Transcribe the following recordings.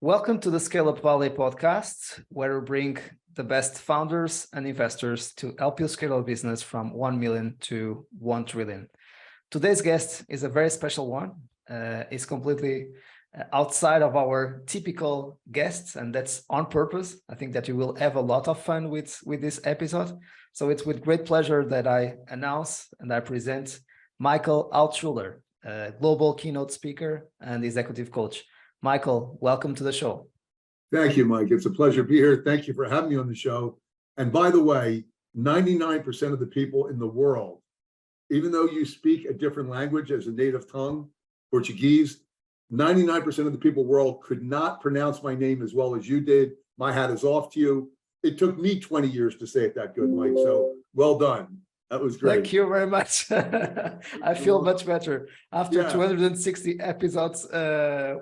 Welcome to the Scale Up Valley podcast, where we bring the best founders and investors to help you scale a business from 1 million to 1 trillion. Today's guest is a very special one. It's completely outside of our typical guests, and that's on purpose. I think that you will have a lot of fun with this episode. So it's with great pleasure that I announce and I present Michael Altshuler, a global keynote speaker and executive coach. Michael, welcome to the show. Thank you, Mike. It's a pleasure to be here. Thank you for having me on the show. And by the way, 99% of the people in the world, even though you speak a different language as a native tongue, Portuguese, 99% of the people in the world could not pronounce my name as well as you did. My hat is off to you. It took me 20 years to say it that good, Mike. So well done. That was great. Thank you very much. I feel much better after 260 episodes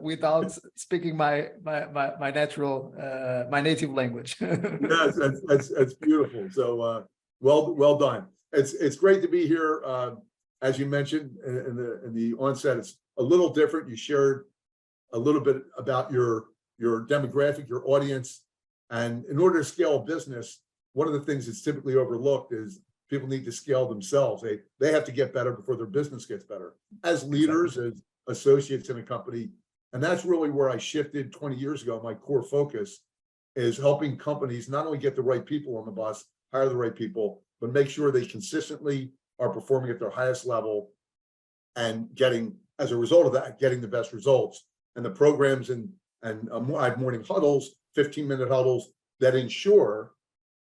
without speaking my native language. Yes, that's beautiful. So well done. It's great to be here. As you mentioned in the onset, it's a little different. You shared a little bit about your demographic, your audience, and in order to scale a business, one of the things that's typically overlooked is people need to scale themselves. They have to get better before their business gets better. As leaders, as associates in a company, and that's really where I shifted 20 years ago. My core focus is helping companies not only get the right people on the bus, hire the right people, but make sure they consistently are performing at their highest level and getting, as a result of that, getting the best results. And the programs and I have morning huddles, 15-minute huddles that ensure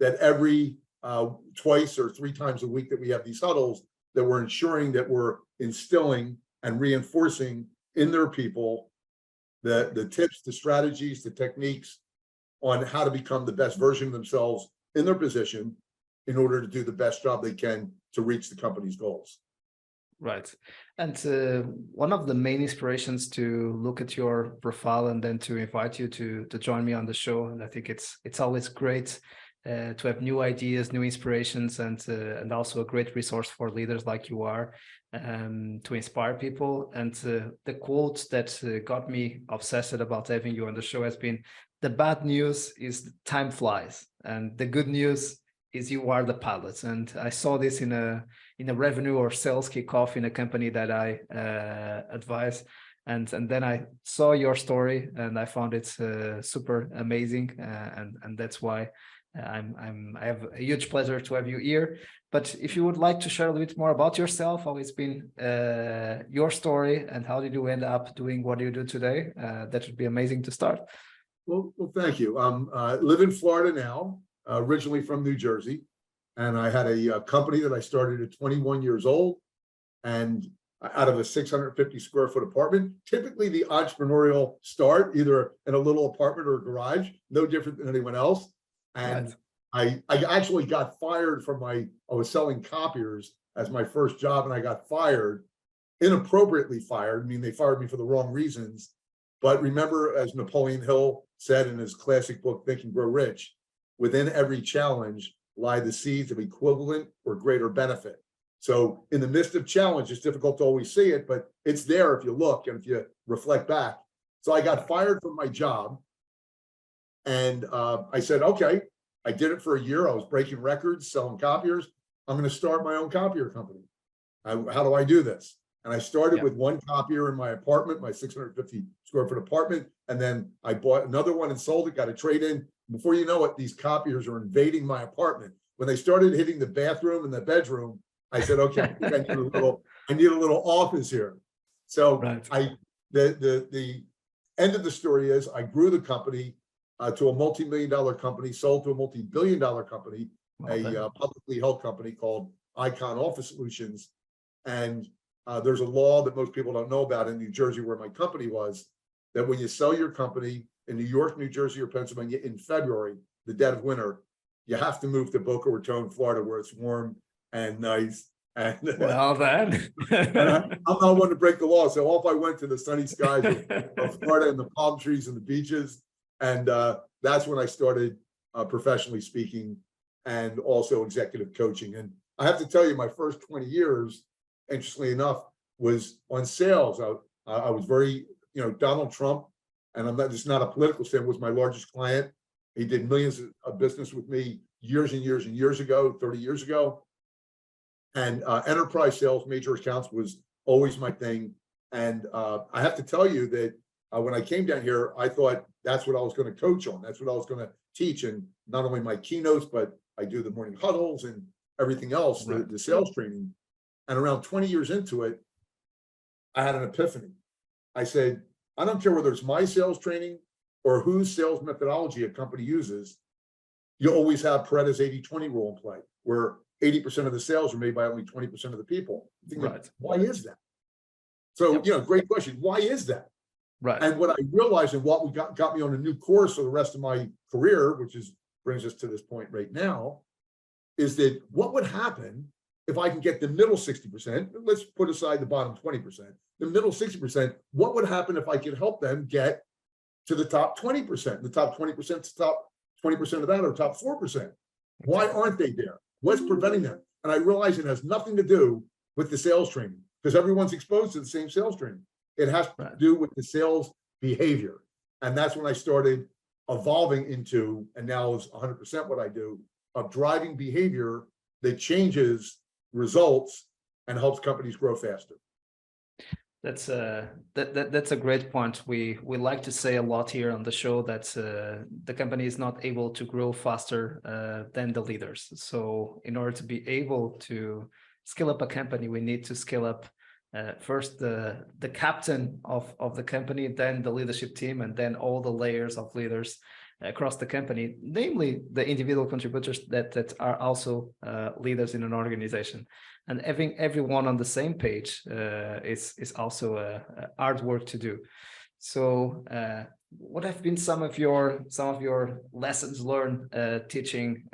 that every twice or 3 times a week that we have these huddles, that we're ensuring that we're instilling and reinforcing in their people the tips, the strategies, the techniques on how to become the best version of themselves in their position in order to do the best job they can to reach the company's goals. Right. And one of the main inspirations to look at your profile and then to invite you to join me on the show, and I think it's always great to have new ideas, new inspirations, and also a great resource for leaders like you are to inspire people. And the quote that got me obsessed about having you on the show has been, "The bad news is time flies, and the good news is you are the pilot." And I saw this in a revenue or sales kickoff in a company that I advise. And then I saw your story and I found it super amazing. And that's why I have a huge pleasure to have you here. But if you would like to share a little bit more about yourself, how it's been your story and how did you end up doing what you do today, that would be amazing to start. Well, thank you. I live in Florida now, originally from New Jersey. And I had a company that I started at 21 years old, and out of a 650 square foot apartment, typically the entrepreneurial start, either in a little apartment or a garage, no different than anyone else. And right. I actually got fired from I was selling copiers as my first job, and I got fired, inappropriately fired. I mean, they fired me for the wrong reasons. But remember, as Napoleon Hill said in his classic book, Think and Grow Rich, within every challenge lie the seeds of equivalent or greater benefit. So in the midst of challenge, it's difficult to always see it, but it's there if you look and if you reflect back. So I got fired from my job. And I said, okay, I did it for a year. I was breaking records, selling copiers. I'm going to start my own copier company. How do I do this? And I started with one copier in my apartment, my 650 square foot apartment. And then I bought another one and sold it, got a trade in. Before you know it, these copiers are invading my apartment. When they started hitting the bathroom and the bedroom, I said, okay, I need a little office here. So right. The end of the story is I grew the company to a multi-million-dollar company, sold to a multi-billion-dollar company, a publicly held company called Icon Office Solutions. And there's a law that most people don't know about in New Jersey, where my company was, that when you sell your company in New York, New Jersey, or Pennsylvania in February, the dead of winter, you have to move to Boca Raton, Florida, where it's warm and nice. And well, then I'm not one to break the law, so off I went to the sunny skies of Florida and the palm trees and the beaches. And that's when I started professionally speaking and also executive coaching. And I have to tell you, my first 20 years, interestingly enough, was on sales. I was very, Donald Trump and I'm not, it's not a political statement, was my largest client. He did millions of business with me years and years and years ago, 30 years ago. And enterprise sales, major accounts was always my thing. And I have to tell you that when I came down here, I thought that's what I was going to coach on. That's what I was going to teach. And not only my keynotes, but I do the morning huddles and everything else, Right. the sales training. And around 20 years into it, I had an epiphany. I said, I don't care whether it's my sales training or whose sales methodology a company uses, you always have Pareto's 80-20 rule in play, where 80% of the sales are made by only 20% of the people. Right. Why is that? So, great question. Why is that? Right. And what I realized and what got me on a new course for the rest of my career, which brings us to this point right now, is that what would happen if I can get the middle 60%, let's put aside the bottom 20%, the middle 60%, what would happen if I could help them get to the top 20%, the top 20% to top 20% of that, or top 4%? Why aren't they there? What's preventing them? And I realize it has nothing to do with the sales training, because everyone's exposed to the same sales training. It has to do with the sales behavior. And that's when I started evolving into, and now is 100% what I do, of driving behavior that changes results and helps companies grow faster. That's a great point. We like to say a lot here on the show that the company is not able to grow faster than the leaders. So in order to be able to scale up a company, we need to scale up first the captain of the company, then the leadership team, and then all the layers of leaders across the company, namely the individual contributors that are also leaders in an organization. And having everyone on the same page is also a hard work to do. So what have been some of your lessons learned teaching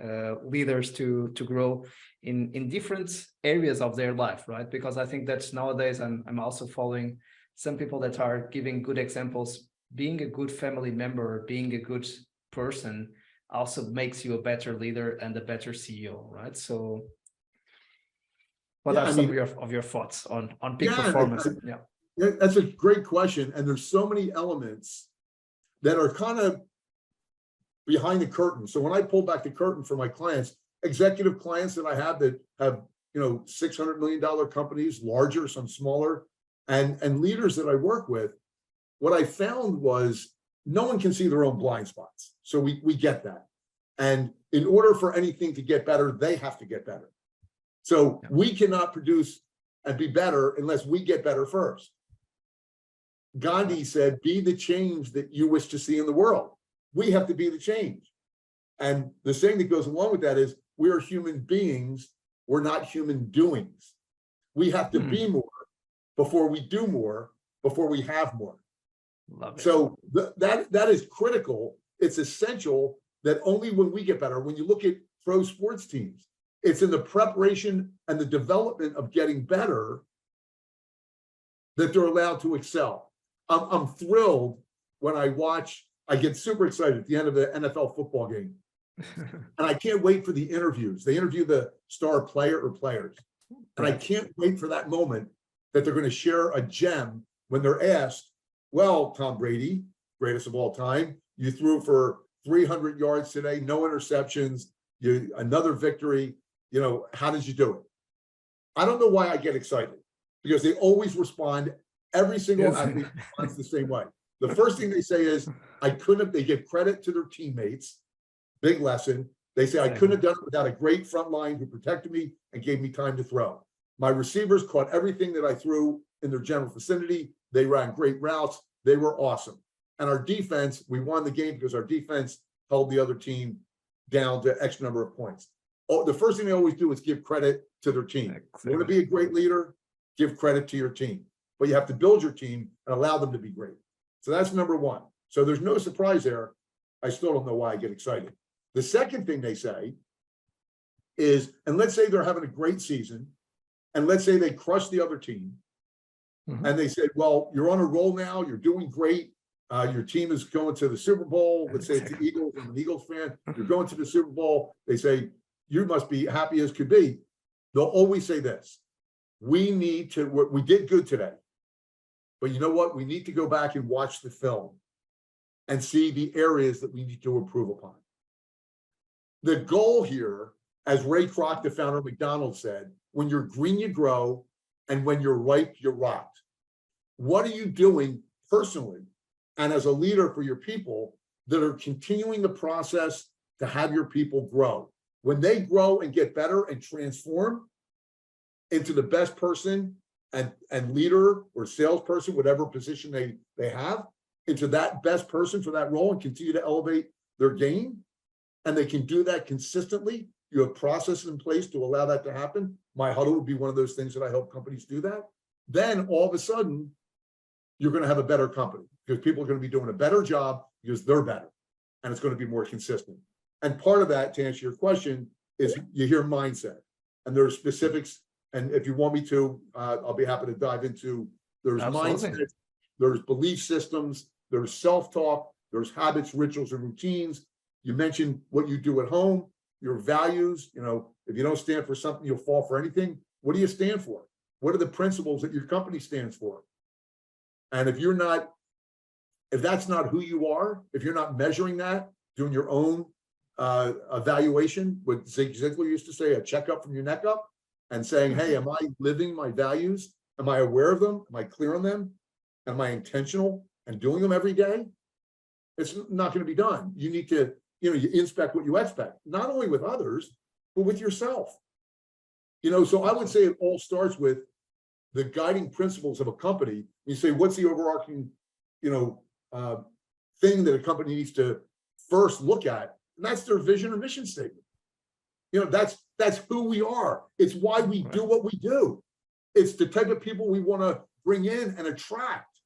leaders to grow in different areas of their life, right? Because I think that nowadays I'm also following some people that are giving good examples. Being a good family member, being a good person also makes you a better leader and a better CEO, right? So what are some of your thoughts on peak performance? That's a great question. And there's so many elements that are kind of behind the curtain. So when I pull back the curtain for my clients, executive clients that I have that have, $600 million companies, larger, some smaller, and leaders that I work with, what I found was no one can see their own blind spots. So we get that. And in order for anything to get better, they have to get better. So we cannot produce and be better unless we get better first. Gandhi said, be the change that you wish to see in the world. We have to be the change. And the saying that goes along with that is, we are human beings, we're not human doings. We have to be more before we do more, before we have more. Love it. So that is critical. It's essential that only when we get better, when you look at pro sports teams, it's in the preparation and the development of getting better that they're allowed to excel. I'm thrilled when I get super excited at the end of the NFL football game. And I can't wait for the interviews. They interview the star player or players. And I can't wait for that moment that they're going to share a gem when they're asked, well, Tom Brady, greatest of all time, you threw for 300 yards today, no interceptions, another victory. How did you do it? I don't know why I get excited, because they always respond. Every single athlete responds the same way. The first thing they say is, they give credit to their teammates. Big lesson. They say, I couldn't have done it without a great front line who protected me and gave me time to throw. My receivers caught everything that I threw in their general vicinity. They ran great routes. They were awesome. And our defense, we won the game because our defense held the other team down to X number of points. The first thing they always do is give credit to their team. You want to be a great leader, give credit to your team. But you have to build your team and allow them to be great. So that's number one. So there's no surprise there. I still don't know why I get excited. The second thing they say is, and let's say they're having a great season, and let's say they crush the other team, and they say, well, you're on a roll now, you're doing great, your team is going to the Super Bowl, let's say it's the Eagles, I'm an Eagles fan, you're going to the Super Bowl, they say, you must be happy as could be. They'll always say this, we did good today, but you know what, we need to go back and watch the film. and see the areas that we need to improve upon. The goal here, as Ray Kroc, the founder of McDonald's, said, when you're green, you grow, and when you're ripe, you rot. What are you doing personally and as a leader for your people that are continuing the process to have your people grow? When they grow and get better and transform into the best person and leader or salesperson, whatever position they have, into that best person for that role and continue to elevate their game, and they can do that consistently, you have processes in place to allow that to happen. My huddle would be one of those things that I help companies do that. Then all of a sudden, you're going to have a better company because people are going to be doing a better job because they're better, and it's going to be more consistent. And part of that, to answer your question, is you hear mindset, and there's specifics. And if you want me to, I'll be happy to dive into. There's mindset, there's belief systems, there's self-talk, there's habits, rituals, and routines. You mentioned what you do at home, your values. You know, if you don't stand for something, you'll fall for anything. What do you stand for? What are the principles that your company stands for? And if that's not who you are, if you're not measuring that, doing your own evaluation, what Zig Ziglar used to say, a checkup from your neck up, and saying, hey, am I living my values? Am I aware of them? Am I clear on them? Am I intentional and doing them every day? It's not going to be done. You need to, you inspect what you expect, not only with others, but with yourself. So I would say it all starts with the guiding principles of a company. You say, what's the overarching, thing that a company needs to first look at? And that's their vision or mission statement. That's who we are. It's why we do what we do. It's the type of people we want to bring in and attract.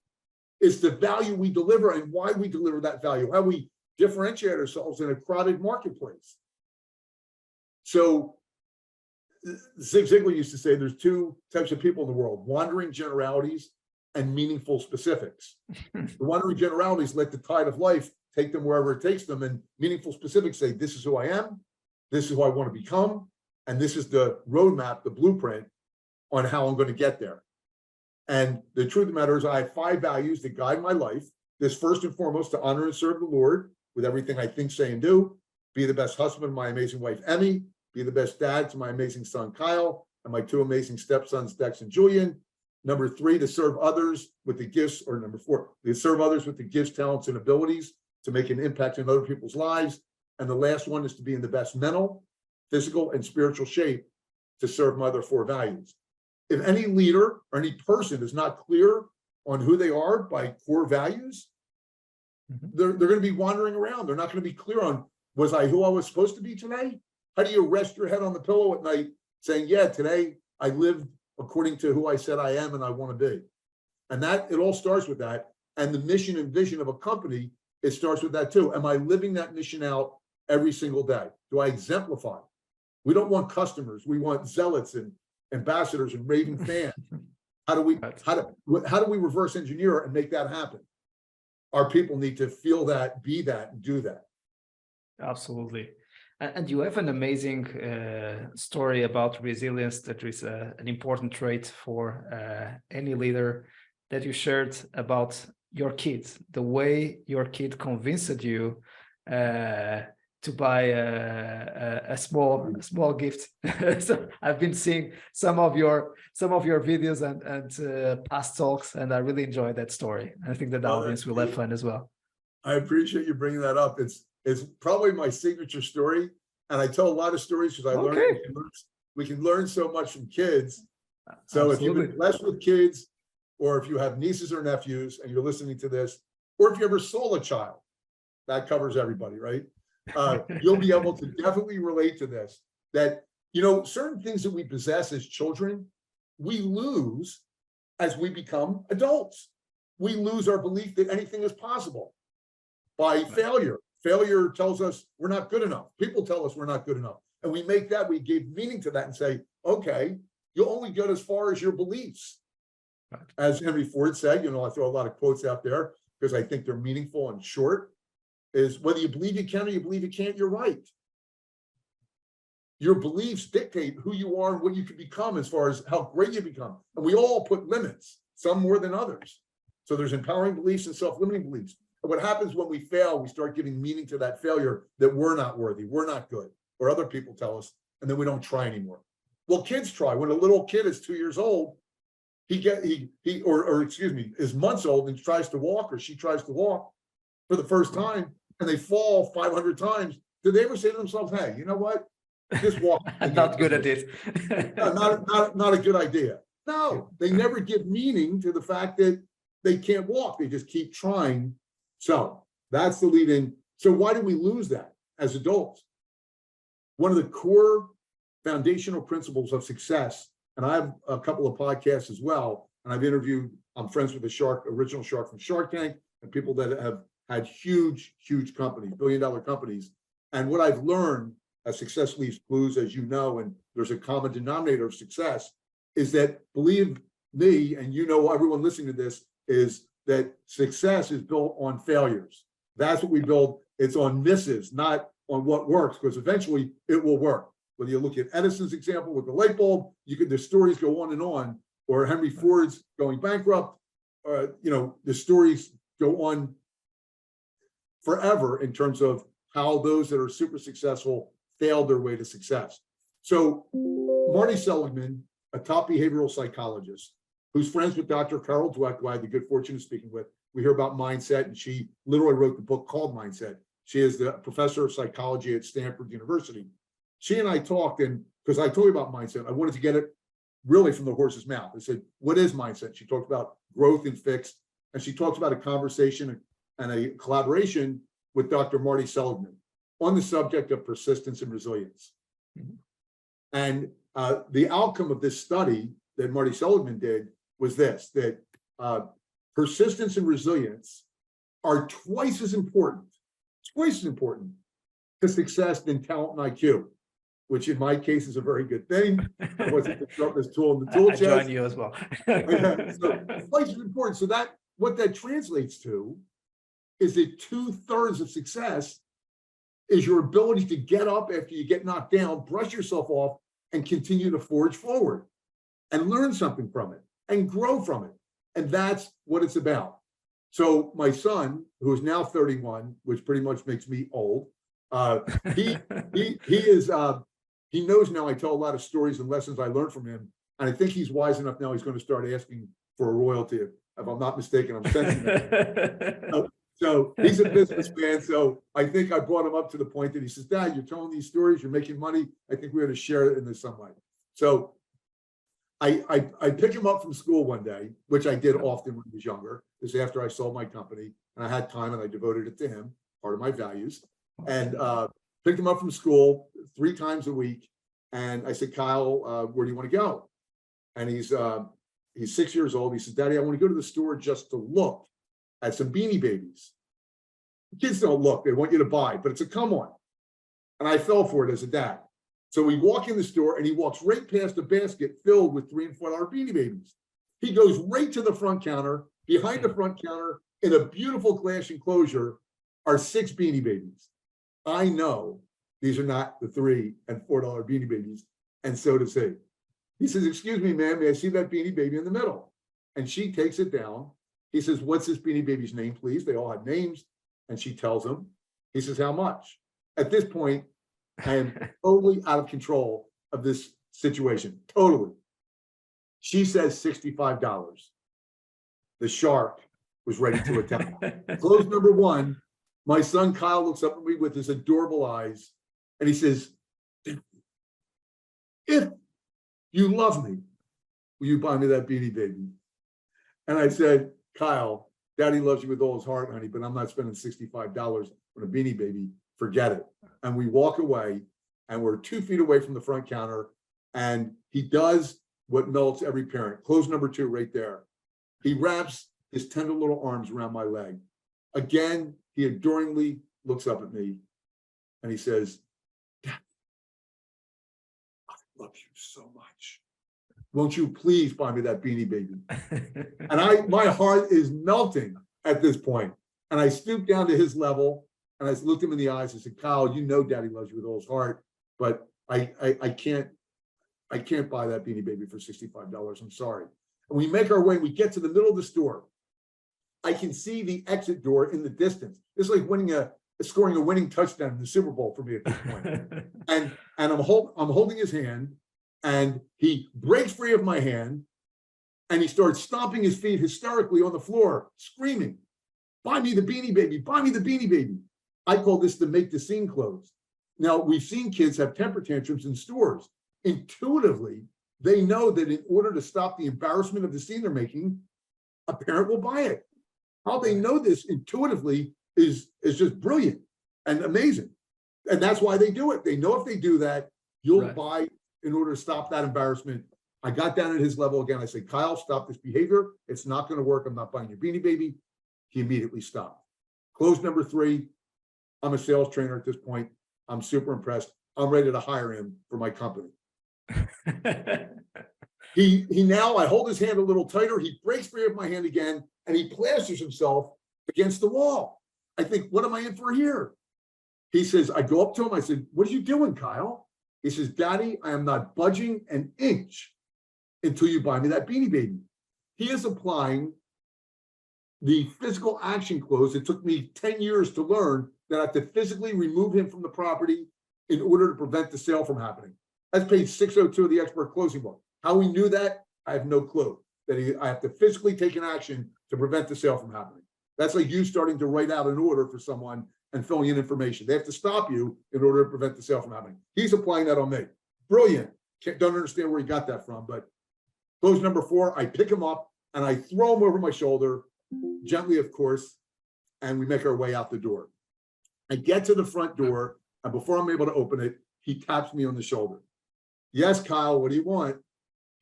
It's the value we deliver and why we deliver that value, how we differentiate ourselves in a crowded marketplace. So Zig Ziglar used to say there's two types of people in the world: wandering generalities and meaningful specifics. The wandering generalities let the tide of life take them wherever it takes them, and meaningful specifics say, this is who I am, this is who I want to become, and this is the roadmap, the blueprint on how I'm going to get there. And the truth of the matter is, I have 5 values that guide my life. This, first and foremost, to honor and serve the Lord with everything I think, say, and do. Be the best husband to my amazing wife, Emmy. Be the best dad to my amazing son, Kyle, and my 2 amazing stepsons, Dex and Julian. Number 3, to serve others with the gifts, or number 4, to serve others with the gifts, talents, and abilities to make an impact in other people's lives. And the last one is to be in the best mental, physical, and spiritual shape to serve my other 4 values. If any leader or any person is not clear on who they are by core values, they're going to be wandering around. They're not going to be clear on, was I who I was supposed to be today? How do you rest your head on the pillow at night saying, yeah, today I lived according to who I said I am and I want to be? And that, it all starts with that. And the mission and vision of a company, it starts with that too. Am I living that mission out every single day? Do I exemplify? We don't want customers. We want zealots and ambassadors and raving fans. How do we reverse engineer and make that happen? Our people need to feel that, be that, and do that. Absolutely. And you have an amazing story about resilience that is an important trait for any leader, that you shared about your kids, the way your kid convinced you to buy a small gift. So I've been seeing some of your videos and past talks, and I really enjoyed that story. I think that the audience will have fun as well. I appreciate you bringing that up. It's probably my signature story, and I tell a lot of stories because I learned we can learn so much from kids. So Absolutely. If you've been blessed with kids, or if you have nieces or nephews and you're listening to this, or if you ever saw a child, that covers everybody, right? You'll be able to definitely relate to this, that, certain things that we possess as children, we lose as we become adults. We lose our belief that anything is possible by failure. Failure tells us we're not good enough. People tell us we're not good enough. And we give meaning to that and say, okay, you'll only get as far as your beliefs. Right. As Henry Ford said, I throw a lot of quotes out there because I think they're meaningful and short, is whether you believe you can or you believe you can't, you're right. Your beliefs dictate who you are and what you can become as far as how great you become. And we all put limits, some more than others. So there's empowering beliefs and self-limiting beliefs. what happens when we fail, we start giving meaning to that failure, that we're not worthy, we're not good, or other people tell us, and then we don't try anymore. Well, kids try. When a little kid is 2 years old, is months old and tries to walk, or she tries to walk for the first time, and they fall 500 times. Do they ever say to themselves, hey, you know what? This walk not good at it. not a good idea. No, they never give meaning to the fact that they can't walk. They just keep trying. So that's the lead in. So why did we lose that as adults? One of the core foundational principles of success, and I have a couple of podcasts as well, and I'm friends with the original shark from Shark Tank, and people that have had huge companies, billion-dollar companies. And what I've learned as success leaves clues, as you know, and there's a common denominator of success, is that, believe me, and you know, everyone listening to this, is that success is built on failures. That's what we build. It's on misses, not on what works, because eventually it will work. Whether you look at Edison's example with the light bulb, the stories go on, or Henry Ford's going bankrupt, the stories go on forever in terms of how those that are super successful failed their way to success. So Marty Seligman, a top behavioral psychologist, who's friends with Dr. Carol Dweck, who I had the good fortune of speaking with. We hear about mindset, and she literally wrote the book called Mindset. She is the professor of psychology at Stanford University. She and I talked, and because I told you about mindset, I wanted to get it really from the horse's mouth. I said, what is mindset? She talked about growth and fixed, and she talked about a conversation and a collaboration with Dr. Marty Seligman on the subject of persistence and resilience. Mm-hmm. And the outcome of this study that Marty Seligman did was this, that persistence and resilience are twice as important to success than talent and IQ, which in my case is a very good thing. I wasn't the sharpest tool in the tool chest. I join you as well. So twice as important. So that what that translates to is that 2/3 of success is your ability to get up after you get knocked down, brush yourself off, and continue to forge forward and learn something from it and grow from it. And that's what it's about. So my son, who is now 31, which pretty much makes me old, he knows now. I tell a lot of stories and lessons I learned from him, and I think he's wise enough now. He's going to start asking for a royalty. If I'm not mistaken, I'm sensing that. So he's a businessman. So I think I brought him up to the point that he says, Dad, you're telling these stories, you're making money. I think we ought to share it in this some way. So I picked him up from school one day, which I did often when he was younger. This is after I sold my company, and I had time and I devoted it to him, part of my values. And picked him up from school 3 times a week. And I said, Kyle, where do you want to go? And he's 6 years old. He says, Daddy, I want to go to the store just to look at some Beanie Babies. Kids don't look, they want you to buy, but it's a come on. And I fell for it as a dad. So we walk in the store and he walks right past a basket filled with $3 and $4 Beanie Babies. He goes right to the front counter. Behind the front counter in a beautiful glass enclosure are 6 Beanie Babies. I know these are not the $3 and $4 Beanie Babies, and so does he. He says, excuse me, ma'am, may I see that Beanie Baby in the middle? And she takes it down. He says, what's this Beanie Baby's name, please? They all have names. And she tells him. He says, how much? At this point, I am totally out of control of this situation. Totally. She says $65. The shark was ready to attack. Close number 1. My son Kyle looks up at me with his adorable eyes, and he says, if you love me, will you buy me that Beanie Baby? And I said, Kyle, Daddy loves you with all his heart, honey, but I'm not spending $65 on a Beanie Baby. Forget it. And we walk away, and we're 2 feet away from the front counter, and he does what melts every parent. Close number 2 right there. He wraps his tender little arms around my leg. Again, he adoringly looks up at me, and he says, Daddy, I love you so much. Won't you please buy me that Beanie Baby? And my heart is melting at this point. And I stooped down to his level, and I looked him in the eyes. I said, Kyle, you know Daddy loves you with all his heart, but I can't buy that Beanie Baby for $65. I'm sorry. And we make our way, and we get to the middle of the store. I can see the exit door in the distance. It's like scoring a winning touchdown in the Super Bowl for me at this point. and I'm holding his hand, and he breaks free of my hand, and he starts stomping his feet hysterically on the floor, screaming, "Buy me the Beanie Baby, buy me the Beanie Baby." I call this the make the scene close. Now, we've seen kids have temper tantrums in stores. Intuitively, they know that in order to stop the embarrassment of the scene they're making, a parent will buy it. How they know this intuitively is just brilliant and amazing. And that's why they do it. They know if they do that, you'll buy in order to stop that embarrassment. I got down at his level again. I said, "Kyle, stop this behavior. It's not going to work. I'm not buying your Beanie Baby." He immediately stopped. Close number 3. I'm a sales trainer at this point. I'm super impressed. I'm ready to hire him for my company. He now, I hold his hand a little tighter. He breaks free of my hand again, and he plasters himself against the wall. I think, what am I in for here? He says, I go up to him. I said, "What are you doing, Kyle?" He says, "Daddy, I am not budging an inch until you buy me that Beanie Baby." He is applying the physical action clause. It took me 10 years to learn that I have to physically remove him from the property in order to prevent the sale from happening. That's page 602 of the expert closing book. How we knew that, I have no clue. I have to physically take an action to prevent the sale from happening. That's like you starting to write out an order for someone and filling in information. They have to stop you in order to prevent the sale from happening. He's applying that on me. Brilliant. Don't understand where he got that from, but close number 4, I pick him up and I throw him over my shoulder, gently, of course, and we make our way out the door. I get to the front door, and before I'm able to open it, he taps me on the shoulder. "Yes, Kyle, what do you want?"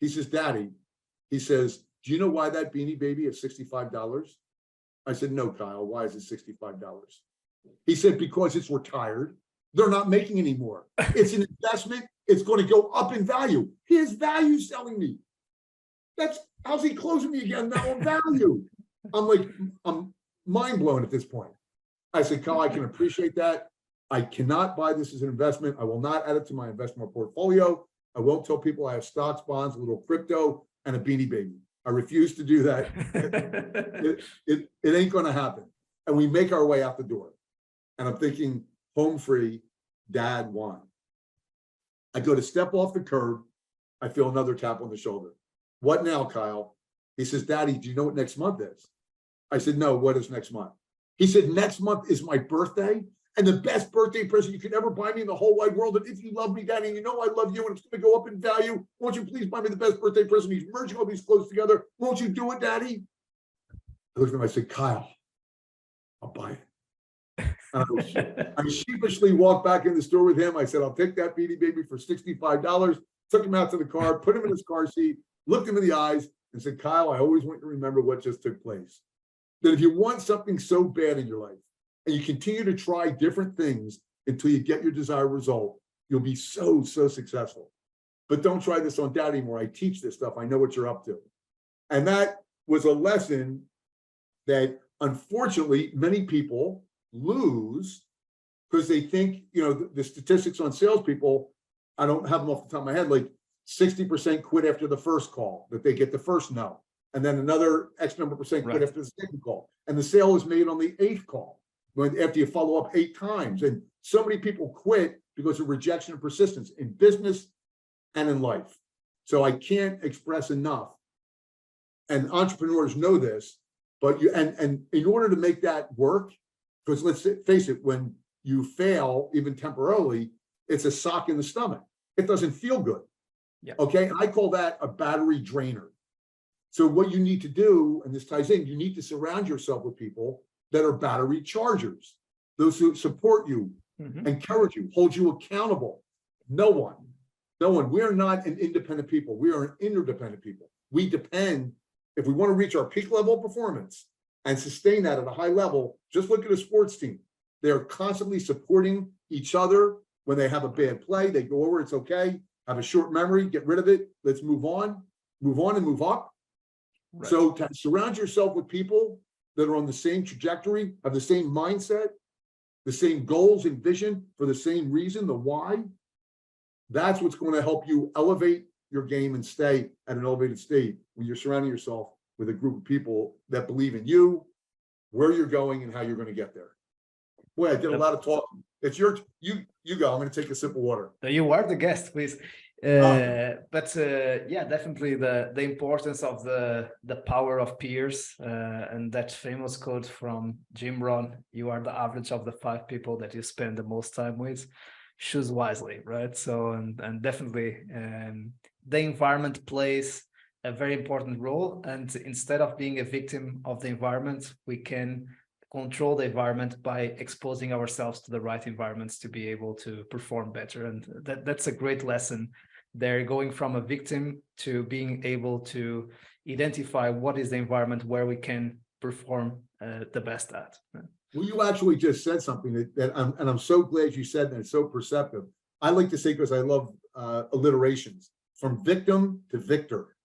He says, "Daddy," he says, "do you know why that Beanie Baby is $65? I said, "No, Kyle, why is it $65? He said, "Because it's retired. They're not making any more. It's an investment. It's going to go up in value." He has value selling me. How's he closing me again now on value? I'm mind blown at this point. I said, "Kyle, I can appreciate that. I cannot buy this as an investment. I will not add it to my investment portfolio. I won't tell people I have stocks, bonds, a little crypto, and a Beanie Baby. I refuse to do that. It ain't going to happen." And we make our way out the door. And I'm thinking, home free, Dad won. I go to step off the curb. I feel another tap on the shoulder. "What now, Kyle?" He says, "Daddy, do you know what next month is?" I said, "No, what is next month?" He said, "Next month is my birthday, and the best birthday present you could ever buy me in the whole wide world. And if you love me, Daddy, and you know I love you, and it's going to go up in value, won't you please buy me the best birthday present?" He's merging all these clothes together. "Won't you do it, Daddy?" I looked at him, I said, "Kyle, I'll buy it." And I sheepishly walked back in the store with him. I said, "I'll take that Beanie Baby for $65. Took him out to the car, put him in his car seat, looked him in the eyes, and said, "Kyle, I always want you to remember what just took place. That if you want something so bad in your life, and you continue to try different things until you get your desired result, you'll be so successful. But don't try this on Dad anymore. I teach this stuff. I know what you're up to." And that was a lesson that unfortunately many people lose because they think, the statistics on salespeople, I don't have them off the top of my head, like 60% quit after the first call, that they get the first no. And then another X number percent quit after the second call. And the sale is made on the 8th call, after you follow up 8 times. And so many people quit because of rejection and persistence in business and in life. So I can't express enough. And entrepreneurs know this, but and in order to make that work, because let's face it, when you fail, even temporarily, it's a sock in the stomach. It doesn't feel good. Yeah. Okay. And I call that a battery drainer. So what you need to do, and this ties in, you need to surround yourself with people that are battery chargers, those who support you, encourage you, hold you accountable. No one. We are not an independent people. We are an interdependent people. We depend, if we want to reach our peak level of performance and sustain that at a high level, just look at a sports team. They're constantly supporting each other. When they have a bad play, they go over, it's okay, have a short memory, get rid of it. Let's move on and move up. Right. So to surround yourself with people that are on the same trajectory, have the same mindset, the same goals and vision for the same reason, the why, that's what's going to help you elevate your game and stay at an elevated state when you're surrounding yourself with a group of people that believe in you where you're going and how you're going to get there. Boy, I did a lot of talking. It's you go. I'm going to take a sip of water. You are the guest, please. Yeah, definitely the importance of the power of peers, and that famous quote from Jim Rohn: "You are the average of the 5 people that you spend the most time with. Choose wisely," right? So, and definitely, the environment plays a very important role. And instead of being a victim of the environment, we can control the environment by exposing ourselves to the right environments to be able to perform better. And that's a great lesson. They're going from a victim to being able to identify what is the environment where we can perform the best at. Well, you actually just said something that I'm so glad you said that. It's so perceptive. I like to say, because I love alliterations, from victim to victor.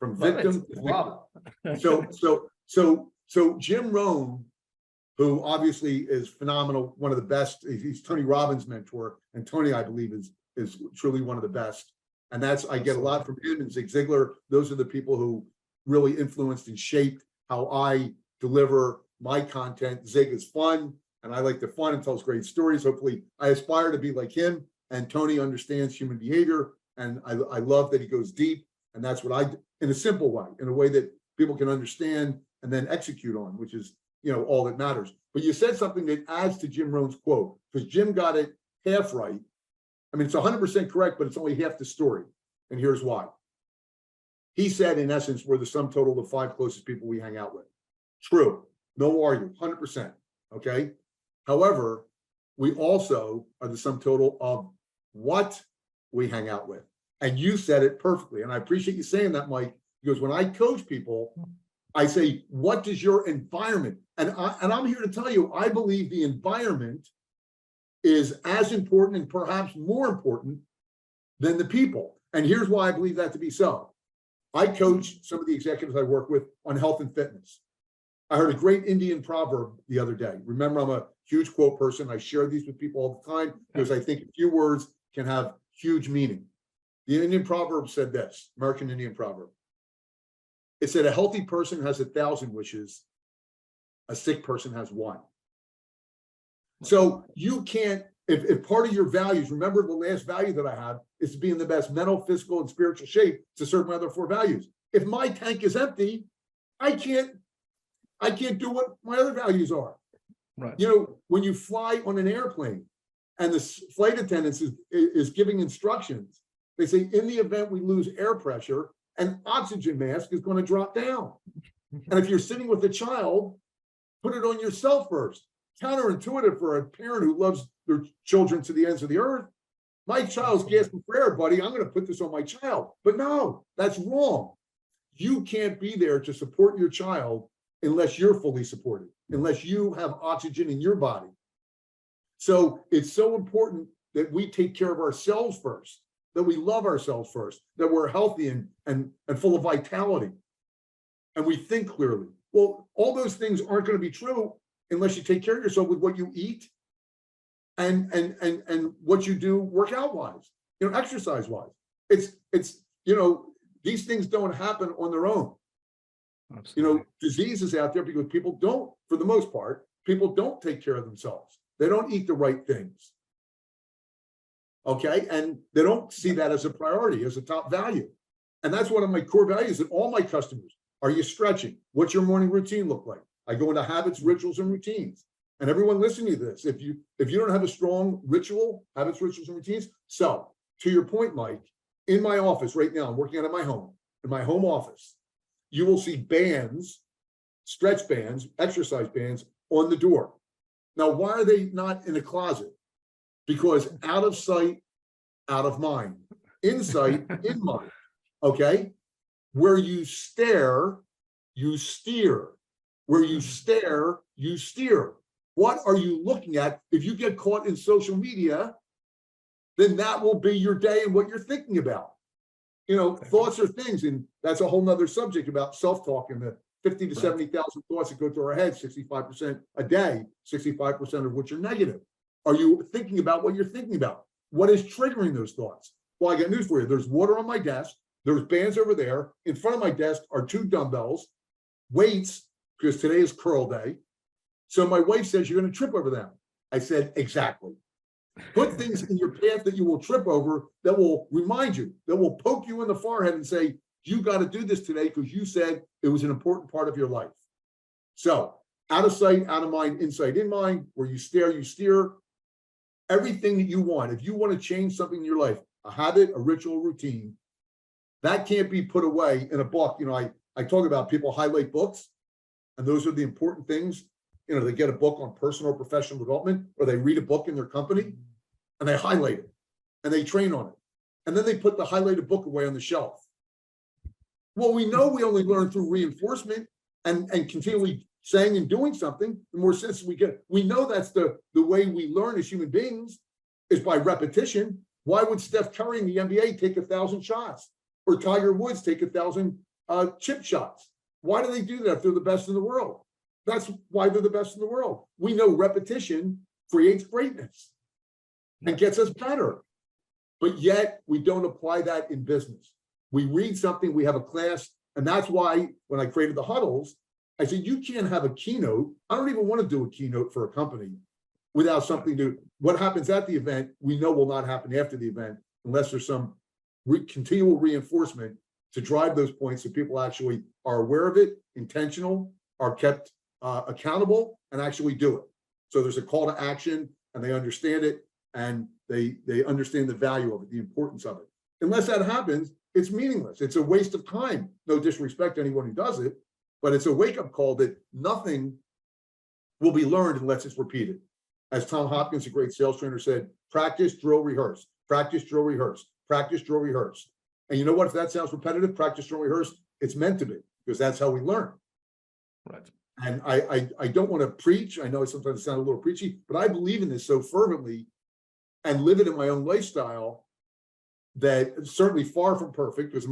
From victim to victor. So Jim Rohn, who obviously is phenomenal, one of the best. He's Tony Robbins' mentor, and Tony, I believe, is truly one of the best. And I get a lot from him and Zig Ziglar. Those are the people who really influenced and shaped how I deliver my content. Zig is fun, and I like the fun and tells great stories. Hopefully, I aspire to be like him. And Tony understands human behavior, and I love that he goes deep. And that's what I do, in a simple way, in a way that people can understand and then execute on, which is, all that matters. But you said something that adds to Jim Rohn's quote, because Jim got it half right. I mean, it's 100% correct, but it's only half the story. And here's why. He said, in essence, we're the sum total of the 5 closest people we hang out with. True. No argument, 100%. Okay. However, we also are the sum total of what we hang out with. And you said it perfectly. And I appreciate you saying that, Mike, because when I coach people, I say, what does your environment? And I'm here to tell you, I believe the environment is as important and perhaps more important than the people. And here's why I believe that to be so. I coach some of the executives I work with on health and fitness. I heard a great Indian proverb the other day. Remember, I'm a huge quote person. I share these with people all the time because I think a few words can have huge meaning. The Indian proverb said this, American Indian proverb. It said, a healthy person has 1,000 wishes. A sick person has 1. So you can't, if part of your values, remember the last value that I have is to be in the best mental, physical, and spiritual shape to serve my other 4 values. If my tank is empty, I can't do what my other values are. Right. When you fly on an airplane and the flight attendant is giving instructions, they say, in the event we lose air pressure, an oxygen mask is going to drop down. And if you're sitting with a child, put it on yourself first. Counterintuitive for a parent who loves their children to the ends of the earth. My child's gasping for air, buddy. I'm going to put this on my child. But no, that's wrong. You can't be there to support your child unless you're fully supported, unless you have oxygen in your body. So it's so important that we take care of ourselves first, that we love ourselves first, that we're healthy and full of vitality, and we think clearly. Well, all those things aren't going to be true unless you take care of yourself with what you eat and what you do workout wise, exercise wise. It's these things don't happen on their own. Absolutely. Diseases out there because people don't, for the most part, people don't take care of themselves. They don't eat the right things. Okay. And they don't see that as a priority, as a top value. And that's one of my core values that all my customers, are you stretching? What's your morning routine look like? I go into habits, rituals, and routines. And everyone listening to this, if you don't have a strong ritual, habits, rituals, and routines. So to your point, Mike, in my office right now, I'm working out of my home, in my home office, you will see bands, stretch bands, exercise bands on the door. Now, why are they not in a closet? Because out of sight, out of mind. In sight, in mind. Okay? Where you stare, you steer. Where you stare, you steer. What are you looking at? If you get caught in social media, then that will be your day and what you're thinking about. Thoughts are things, and that's a whole nother subject about self-talk and the 50 to 70,000 thoughts that go through our head, 65% a day, 65% of which are negative. Are you thinking about what you're thinking about? What is triggering those thoughts? Well, I got news for you. There's water on my desk. There's bands over there. In front of my desk are 2 dumbbells, weights, because today is curl day. So my wife says, you're going to trip over them. I said, exactly. Put things in your path that you will trip over, that will remind you, that will poke you in the forehead and say, you got to do this today because you said it was an important part of your life. So out of sight, out of mind, insight in mind, where you stare, you steer. Everything that you want, if you want to change something in your life, a habit, a ritual, routine, that can't be put away in a book. You know, I talk about people highlight books, and those are the important things. You know, they get a book on personal or professional development, or they read a book in their company and they highlight it and they train on it. And then they put the highlighted book away on the shelf. Well, we know we only learn through reinforcement and continually saying and doing something. The more sense we get, we know that's the way we learn as human beings is by repetition. Why would Steph Curry in the NBA take 1,000 shots, or Tiger Woods take 1,000 chip shots? Why do they do that if they're the best in the world? That's why they're the best in the world. We know repetition creates greatness and gets us better. But yet we don't apply that in business. We read something, we have a class, and that's why when I created the huddles, I said, you can't have a keynote. I don't even want to do a keynote for a company without something to, what happens at the event, we know will not happen after the event unless there's some continual reinforcement to drive those points so people actually are aware of it, intentional, are kept accountable, and actually do it. So there's a call to action and they understand it, and they understand the value of it, the importance of it. Unless that happens, it's meaningless. It's a waste of time. No disrespect to anyone who does it, but it's a wake-up call that nothing will be learned unless it's repeated. As Tom Hopkins, a great sales trainer, said, practice, drill, rehearse, practice, drill, rehearse, practice, drill, rehearse. And you know what? If that sounds repetitive, practice, drill, rehearse, it's meant to be, because that's how we learn. Right. And I don't want to preach. I know sometimes it sounds a little preachy, but I believe in this so fervently and live it in my own lifestyle that it's certainly far from perfect, because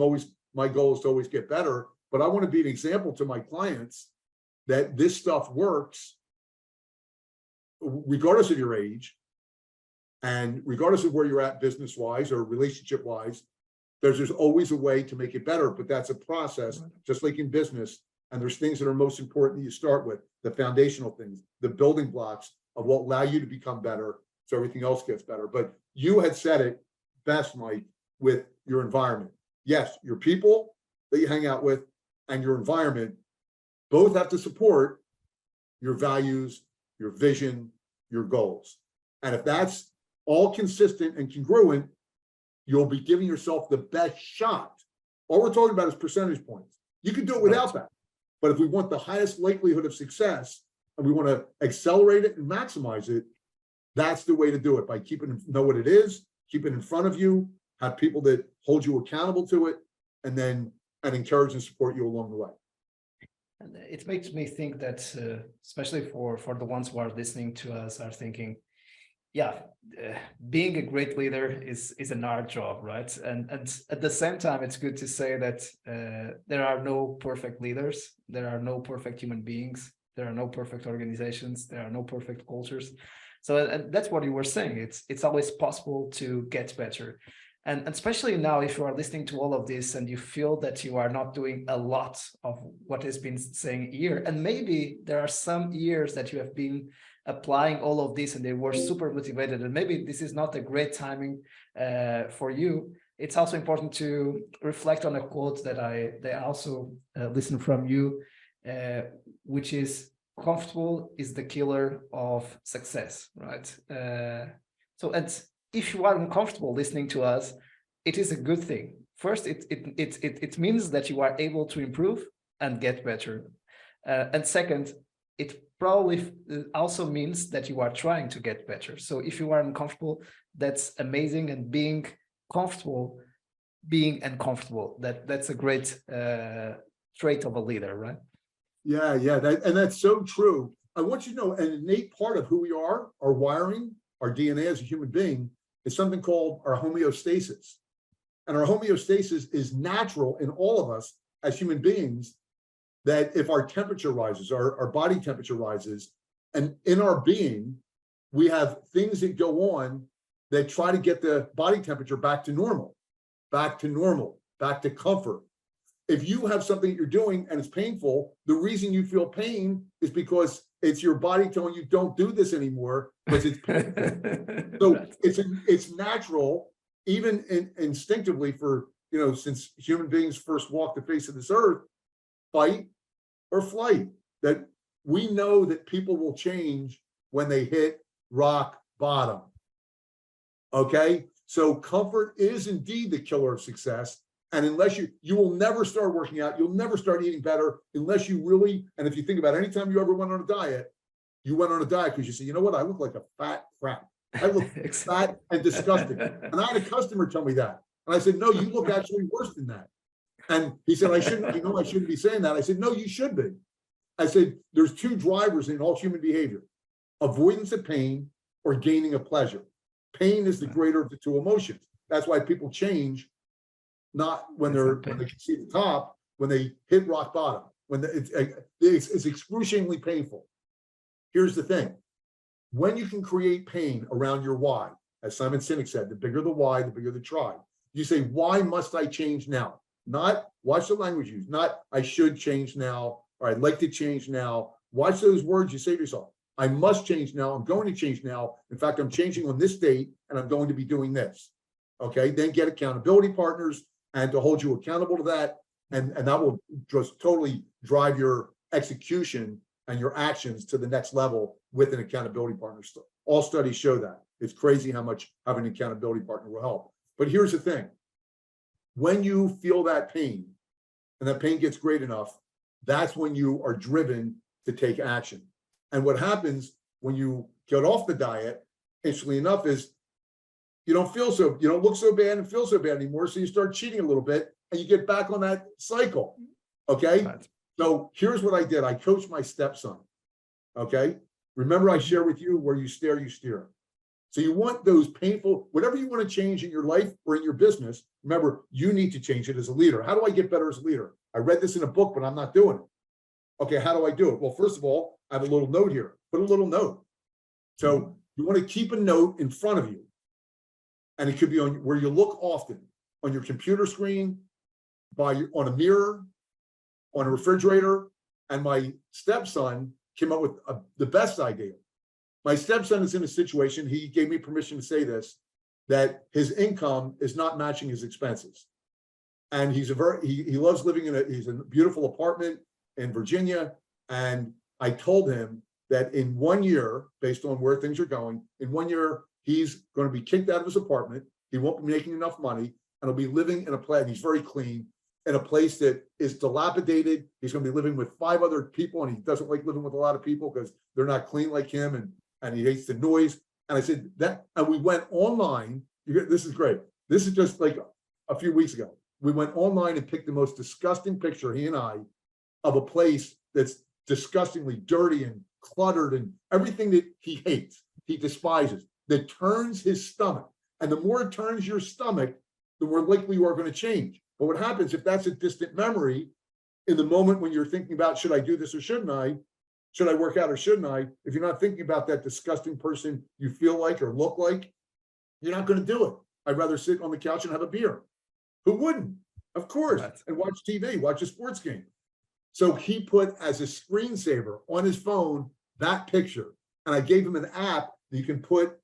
my goal is to always get better. But I want to be an example to my clients that this stuff works regardless of your age and regardless of where you're at business-wise or relationship-wise. There's always a way to make it better, but that's a process, just like in business. And there's things that are most important that you start with, the foundational things, the building blocks of what allow you to become better, so everything else gets better. But you had said it best, Mike, with your environment. Yes, your people that you hang out with and your environment both have to support your values, your vision, your goals. And if that's all consistent and congruent, you'll be giving yourself the best shot. All we're talking about is percentage points. You can do it without that. But if we want the highest likelihood of success and we want to accelerate it and maximize it, that's the way to do it, by know what it is, keep it in front of you, have people that hold you accountable to it, and encourage and support you along the way. And it makes me think that, especially for the ones who are listening to us, are thinking, yeah, being a great leader is an art job, right? And at the same time, it's good to say that there are no perfect leaders, there are no perfect human beings, there are no perfect organizations, there are no perfect cultures. So and that's what you were saying. It's always possible to get better. And especially now, if you are listening to all of this and you feel that you are not doing a lot of what has been saying here, and maybe there are some years that you have been applying all of this and they were super motivated, and maybe this is not a great timing for you, it's also important to reflect on a quote that I also listened from you, which is, comfortable is the killer of success, right? So if you are uncomfortable listening to us, it is a good thing. First, it means that you are able to improve and get better. And second, it probably also means that you are trying to get better. So if you are uncomfortable, that's amazing. And being comfortable, being uncomfortable, that's a great trait of a leader, right? Yeah, that's so true. I want you to know an innate part of who we are, our wiring, our DNA as a human being, is something called our homeostasis. And our homeostasis is natural in all of us as human beings, that if our temperature rises, our body temperature rises, and in our being, we have things that go on that try to get the body temperature back to normal, back to comfort. if you have something that you're doing and it's painful, the reason you feel pain is because it's your body telling you don't do this anymore because it's painful. So it's natural, even instinctively for, since human beings first walked the face of this earth, fight or flight, that we know that people will change when they hit rock bottom. Okay, so comfort is indeed the killer of success. And unless you will never start working out, you'll never start eating better unless you really, and if you think about any time you ever went on a diet, you went on a diet because you say, you know what, I look like a fat crap. I look fat and disgusting. And I had a customer tell me that. And I said, no, you look actually worse than that. And he said, I shouldn't be saying that. I said, no, you should be. I said, there's two drivers in all human behavior: avoidance of pain or gaining of pleasure. Pain is the greater of the two emotions. That's why people change, not when they can see the top, when they hit rock bottom, when it's excruciatingly painful. Here's the thing: when you can create pain around your why, as Simon Sinek said, the bigger the why, the bigger the try. You say, why must I change now? Not, watch the language used, not I should change now, or I'd like to change now. Watch those words you say to yourself. I must change now. I'm going to change now. In fact, I'm changing on this date and I'm going to be doing this. Okay, then get accountability partners and to hold you accountable to that. And that will just totally drive your execution and your actions to the next level with an accountability partner. All studies show that. It's crazy how much having an accountability partner will help. But here's the thing: when you feel that pain and that pain gets great enough, that's when you are driven to take action. And what happens when you get off the diet, interestingly enough, is you don't look so bad and feel so bad anymore. So you start cheating a little bit and you get back on that cycle. Okay. Right. So here's what I did. I coached my stepson. Okay. Remember, I share with you, where you stare, you steer. So you want those painful, whatever you want to change in your life or in your business, remember, you need to change it as a leader. How do I get better as a leader? I read this in a book, but I'm not doing it. Okay, how do I do it? Well, first of all, I have a little note here. Put a little note. So you want to keep a note in front of you. And it could be on where you look often, on your computer screen, on a mirror, on a refrigerator. And my stepson came up with the best idea. My stepson is in a situation, he gave me permission to say this, that his income is not matching his expenses. And he loves living he's in a beautiful apartment in Virginia. And I told him that in 1 year, based on where things are going, in 1 year, he's going to be kicked out of his apartment. He won't be making enough money, and he'll be living in a place, he's very clean, in a place that is dilapidated. He's going to be living with 5 other people, and he doesn't like living with a lot of people because they're not clean like him, and he hates the noise. And I said that, and we went online. This is great. This is just like a few weeks ago. We went online and picked the most disgusting picture, he and I, of a place that's disgustingly dirty and cluttered and everything that he hates, he despises, that turns his stomach. And the more it turns your stomach, the more likely you are going to change. But what happens if that's a distant memory, in the moment when you're thinking about, should I do this or shouldn't I? Should I work out or shouldn't I? If you're not thinking about that disgusting person you feel like or look like, you're not going to do it. I'd rather sit on the couch and have a beer. Who wouldn't? Of course. And watch TV, watch a sports game. So he put as a screensaver on his phone that picture. And I gave him an app that you can put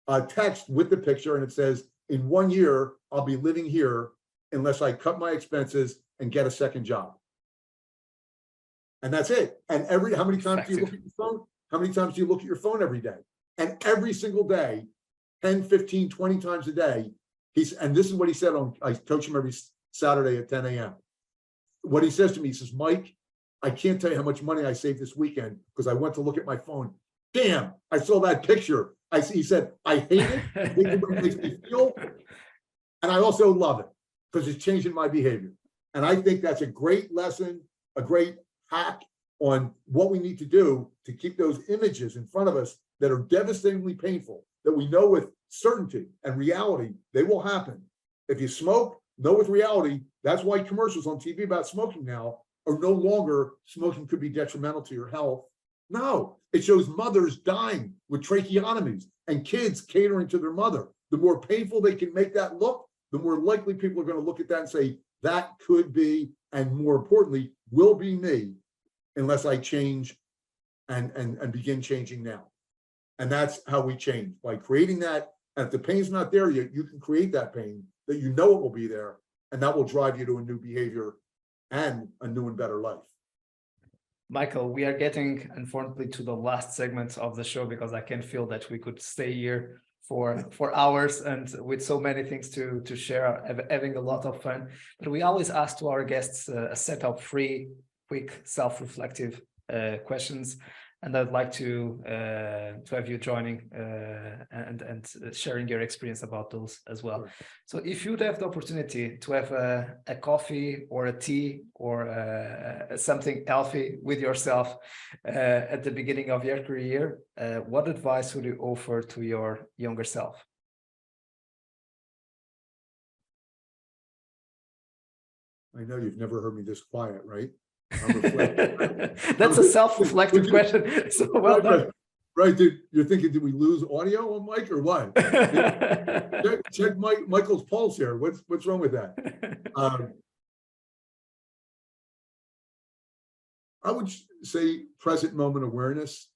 a text with the picture, and it says, in 1 year, I'll be living here unless I cut my expenses and get a second job. And that's it. And how many times do you look at your phone? How many times do you look at your phone every day? And every single day, 10, 15, 20 times a day, and this is what he said I coach him every Saturday at 10 a.m. What he says to me, he says, Mike, I can't tell you how much money I saved this weekend because I went to look at my phone. Damn, I saw that picture. He said, I hate it. I hate the way it makes me feel. And I also love it because it's changing my behavior. And I think that's a great lesson, a great hack on what we need to do to keep those images in front of us that are devastatingly painful, that we know with certainty and reality, they will happen. If you smoke, know with reality, that's why commercials on TV about smoking now are no longer smoking could be detrimental to your health. No, it shows mothers dying with tracheotomies and kids catering to their mother. The more painful they can make that look, the more likely people are going to look at that and say, that could be and more importantly, will be me unless I change and begin changing now. And that's how we change, by creating that. And if the pain's not there yet, you can create that pain, that you know it will be there, and that will drive you to a new behavior and a new and better life. Michael, we are getting, unfortunately, to the last segment of the show, because I can feel that we could stay here for hours and with so many things to share, having a lot of fun. But we always ask to our guests a set of 3 quick self-reflective questions, and I'd like to have you joining and sharing your experience about those as well. Sure. So if you'd have the opportunity to have a coffee or a tea or something healthy with yourself at the beginning of your career, what advice would you offer to your younger self? I know you've never heard me this quiet, right? That's a self-reflective question. So well done. Right, dude. You're thinking, did we lose audio on Mike or what? check Michael's pulse here. What's wrong with that? I would say present moment awareness,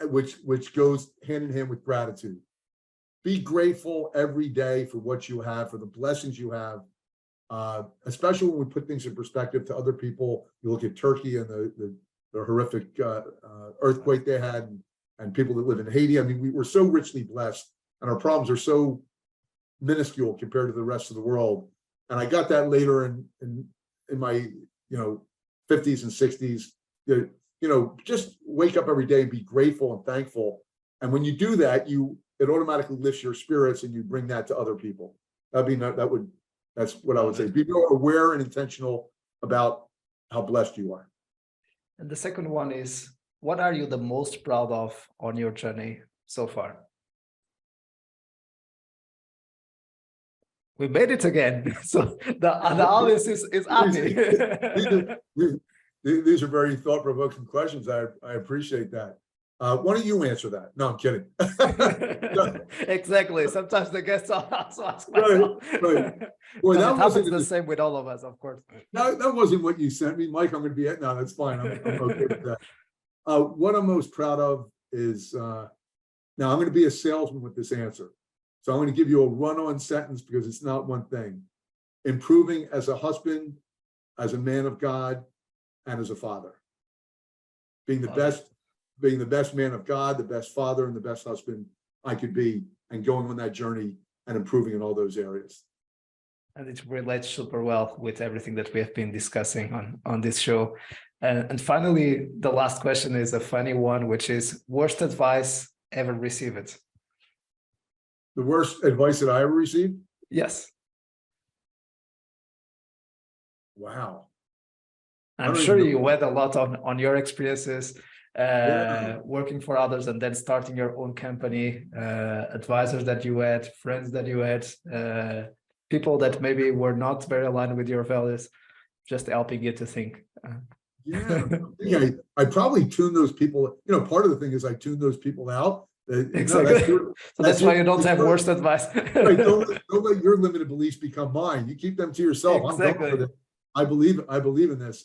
which goes hand in hand with gratitude. Be grateful every day for what you have, for the blessings you have. Especially when we put things in perspective to other people. You look at Turkey and the horrific earthquake they had, and people that live in Haiti. I mean, we were so richly blessed, and our problems are so minuscule compared to the rest of the world. And I got that later in my 50s and 60s. Just wake up every day and be grateful and thankful. And when you do that, it automatically lifts your spirits, and you bring that to other people. That's what I would say. Be more aware and intentional about how blessed you are. And the second one is, what are you the most proud of on your journey so far? We made it again. So the audience is happy. These are very thought-provoking questions. I appreciate that. Why don't you answer that? No, I'm kidding. Exactly. Sometimes the guests also ask myself. Right. Boy, that happens the same with all of us, of course. No, that wasn't what you sent me, Mike. I'm going to be no, that's fine. I'm okay with that. What I'm most proud of is now I'm going to be a salesman with this answer. So I'm going to give you a run-on sentence because it's not one thing. Improving as a husband, as a man of God, and as a father. Being the best man of God, the best father, and the best husband I could be, and going on that journey and improving in all those areas. And it relates super well with everything that we have been discussing on this show. And finally, the last question is a funny one, which is worst advice ever received? The worst advice that I ever received? Yes. Wow. I'm sure you had a lot on your experiences working for others and then starting your own company, advisors that you had, friends that you had, people that maybe were not very aligned with your values, just helping you to think. Yeah, I probably tune those people. Part of the thing is I tune those people out. Exactly. So that's why you don't have worst advice. Right, don't let your limited beliefs become mine. You keep them to yourself. Exactly. I'm going for I believe in this.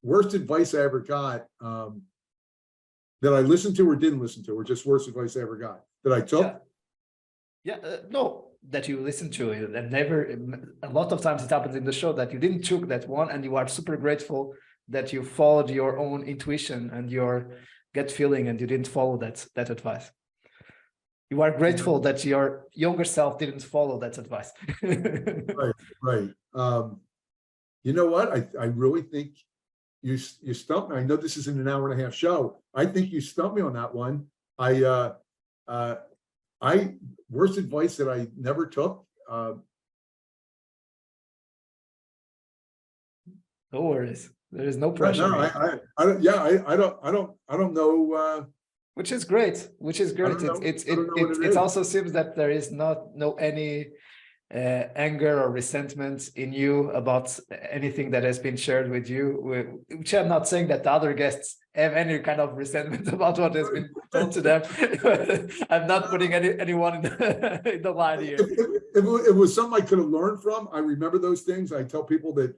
Worst advice I ever got that I listened to or didn't listen to, or just worst advice I ever got that I took. No, that you listened to it, and never. A lot of times it happens in the show that you didn't took that one, and you are super grateful that you followed your own intuition and your gut feeling, and you didn't follow that advice. You are grateful that your younger self didn't follow that advice. Right. You know what? I really think you stumped me. I know this isn't an hour and a half show. I think you stumped me on that one. Worst advice that I never took. No worries. There is no pressure. No, I don't know. Which is great. It also seems that there is no any anger or resentment in you about anything that has been shared with you, which I'm not saying that the other guests have any kind of resentment about what has been told to them. I'm not putting anyone in in the line here. If it was something I could have learned from, I remember those things. I tell people that,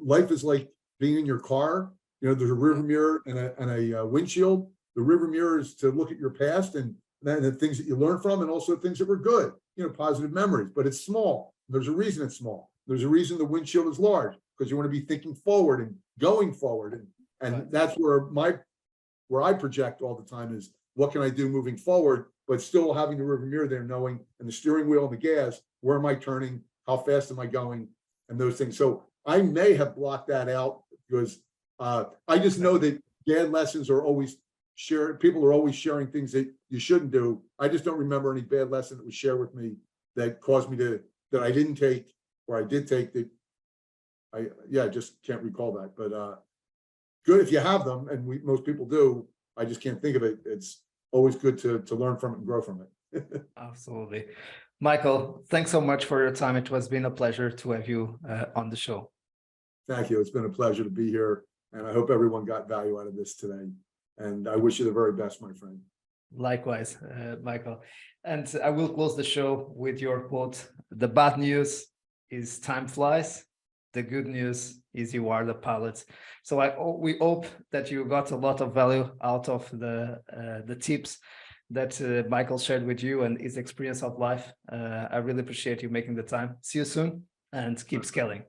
life is like being in your car. There's a river mirror and a windshield. The river mirror is to look at your past and the things that you learn from, and also things that were good, positive memories, but it's small. There's a reason it's small. There's a reason the windshield is large, because you want to be thinking forward and going forward. And Right. that's where I project all the time is, what can I do moving forward, but still having the rearview mirror there, knowing, and the steering wheel and the gas, where am I turning? How fast am I going? And those things. So I may have blocked that out because I just know that bad lessons are always shared. People are always sharing things that you shouldn't do. I just don't remember any bad lesson that was shared with me that caused me that I didn't take, or I did take that. I just can't recall that, but good if you have them, and most people do. I just can't think of it. It's always good to learn from it and grow from it. Absolutely. Michael, thanks so much for your time. It has been a pleasure to have you on the show. Thank you. It's been a pleasure to be here, and I hope everyone got value out of this today. And I wish you the very best, my friend. Likewise, Michael. And I will close the show with your quote. The bad news is time flies. The good news is you are the pilot. So we hope that you got a lot of value out of the tips that Michael shared with you and his experience of life. I really appreciate you making the time. See you soon and keep scaling.